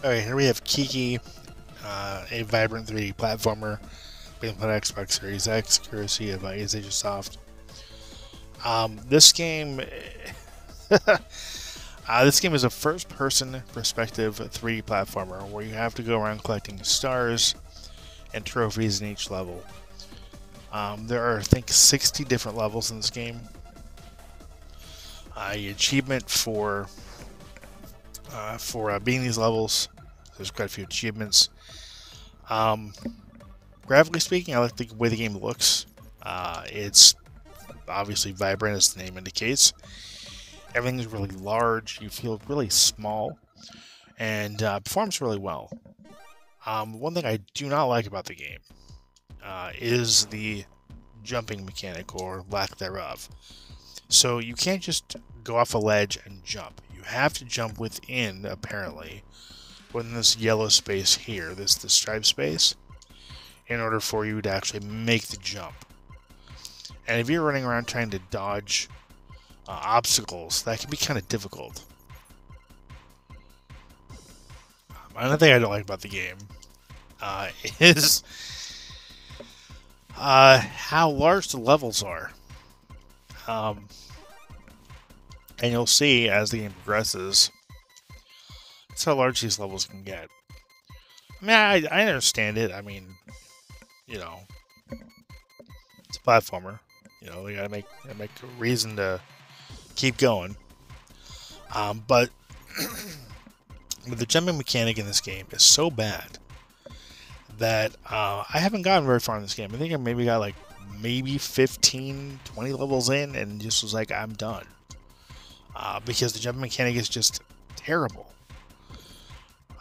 Alright, here we have Kiki, a vibrant 3D platformer being played on Xbox Series X, courtesy of Age of Soft. This game, this game is a first-person perspective 3D platformer where you have to go around collecting stars and trophies in each level. There are, I think, 60 different levels in this game. The achievement for beating these levels, there's quite a few achievements. Graphically speaking, I like the way the game looks. It's obviously vibrant, as the name indicates. Everything is really large. You feel really small, and performs really well. One thing I do not like about the game is the jumping mechanic, or lack thereof. So you can't just go off a ledge and jump. You have to jump within, apparently, within this yellow space here, this stripe space, in order for you to actually make the jump. And if you're running around trying to dodge obstacles, that can be kind of difficult. Another thing I don't like about the game is how large the levels are. And you'll see as the game progresses, that's how large these levels can get. I mean, I understand it. I mean, you know, it's a platformer. You know, they gotta make a reason to keep going. But the jumping mechanic in this game is so bad that I haven't gotten very far in this game. I think I maybe got like 15, 20 levels in, and just was like, I'm done. Because the jumping mechanic is just terrible.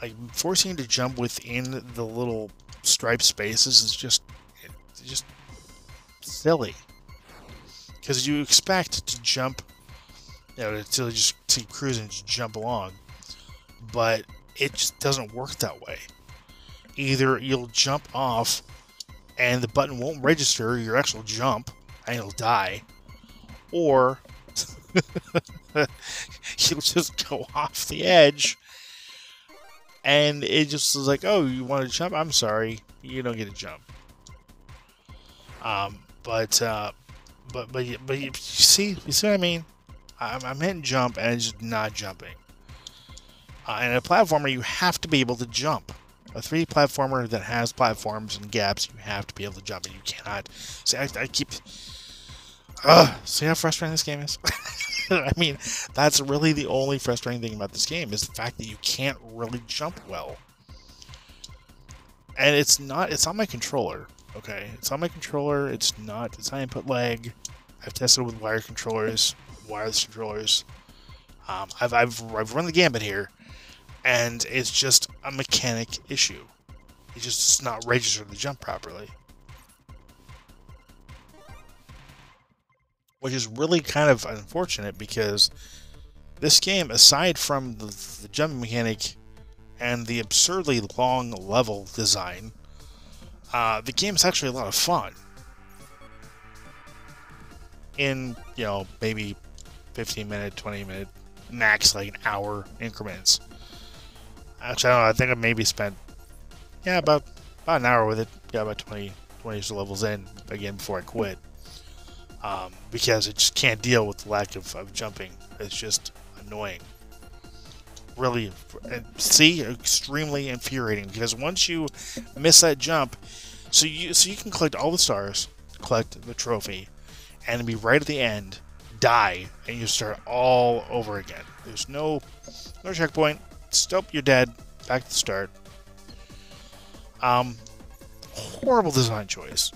Like, forcing you to jump within the little stripe spaces is just silly. Because you expect to jump, you know, to just keep cruising, just jump along, but it just doesn't work that way. Either you'll jump off, and the button won't register your actual jump, and you'll die, or you'll just go off the edge, and it just is like, oh, you want to jump? I'm sorry, you don't get to jump. But you see what I mean? I'm hitting jump, and it's just not jumping. In a platformer, you have to be able to jump. A 3D platformer that has platforms and gaps, you have to be able to jump, and you cannot. See, I keep. See how frustrating this game is? I mean, that's really the only frustrating thing about this game, is the fact that you can't really jump well. And it's on my controller, okay? It's on my controller, it's not input lag. I've tested with wireless controllers. I've run the gambit here, and it's just a mechanic issue. It's just not registered to jump properly. Which is really kind of unfortunate, because this game, aside from the jumping mechanic and the absurdly long level design, the game is actually a lot of fun. In, you know, maybe 15-minute, 20-minute, max like an hour increments. Actually, I don't know, I think I maybe spent, yeah, about an hour with it. Yeah, about 20 levels in, again, before I quit. Because it just can't deal with the lack of jumping. It's just annoying. Really, extremely infuriating, because once you miss that jump, so you can collect all the stars, collect the trophy, and be right at the end, die, and you start all over again. There's no checkpoint. Stop, you're dead. Back to the start. Horrible design choice.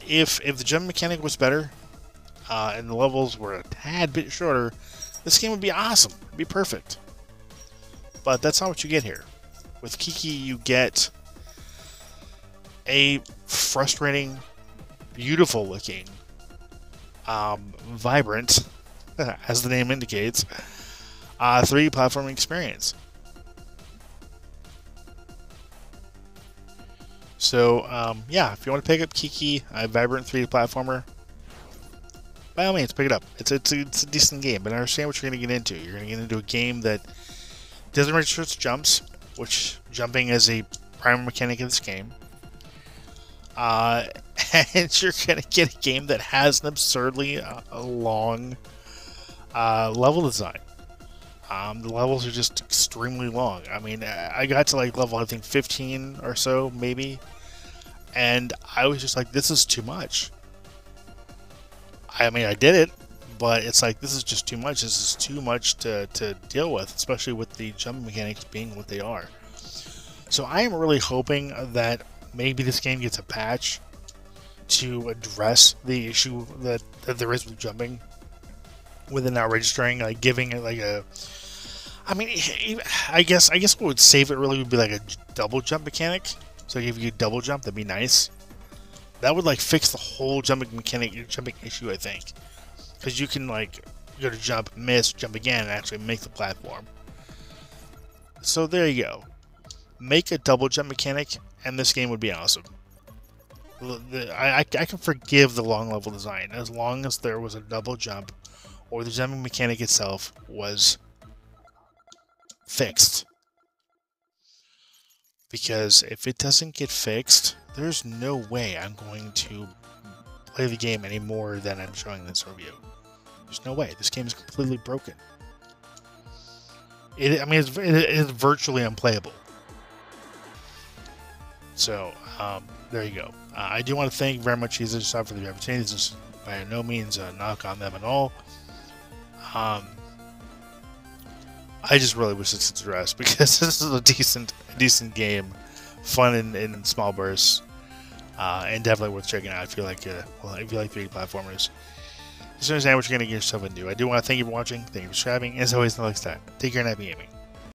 If the jump mechanic was better, and the levels were a tad bit shorter, this game would be awesome. It'd be perfect. But that's not what you get here. With Kiki, you get a frustrating, beautiful looking, vibrant, as the name indicates, 3D platforming experience. So, yeah, if you want to pick up Kiki, a vibrant 3D platformer, by all means, pick it up. It's a decent game, but I understand what you're going to get into. You're going to get into a game that doesn't register its jumps, which jumping is a primary mechanic of this game. And you're going to get a game that has an absurdly long level design. The levels are just extremely long. I mean, I got to like level, I think, 15 or so, maybe. And I was just like, this is too much. I mean, I did it, but it's like, this is just too much. This is too much to deal with, especially with the jump mechanics being what they are. So I am really hoping that maybe this game gets a patch to address the issue that there is with jumping, with it not registering, like giving it like a... I mean, I guess what would save it really would be like a double jump mechanic. So if you double jump, that'd be nice. That would like fix the whole jumping issue, I think, because you can like go to jump, miss, jump again, and actually make the platform. So there you go. Make a double jump mechanic, and this game would be awesome. I can forgive the long level design as long as there was a double jump, or the jumping mechanic itself was fixed. Because if it doesn't get fixed, there's no way I'm going to play the game any more than I'm showing in this review. There's no way. This game is completely broken. I mean, it is virtually unplayable. So, there you go. I do want to thank very much XBSX for the opportunity. This is by no means a knock on them at all. I just really wish it's addressed, because this is a decent game, fun in small bursts, and definitely worth checking out if you like if you like 3D platformers. Just understand what you're going to get yourself into. I do want to thank you for watching. Thank you for subscribing. As always, until next time, take care and happy gaming.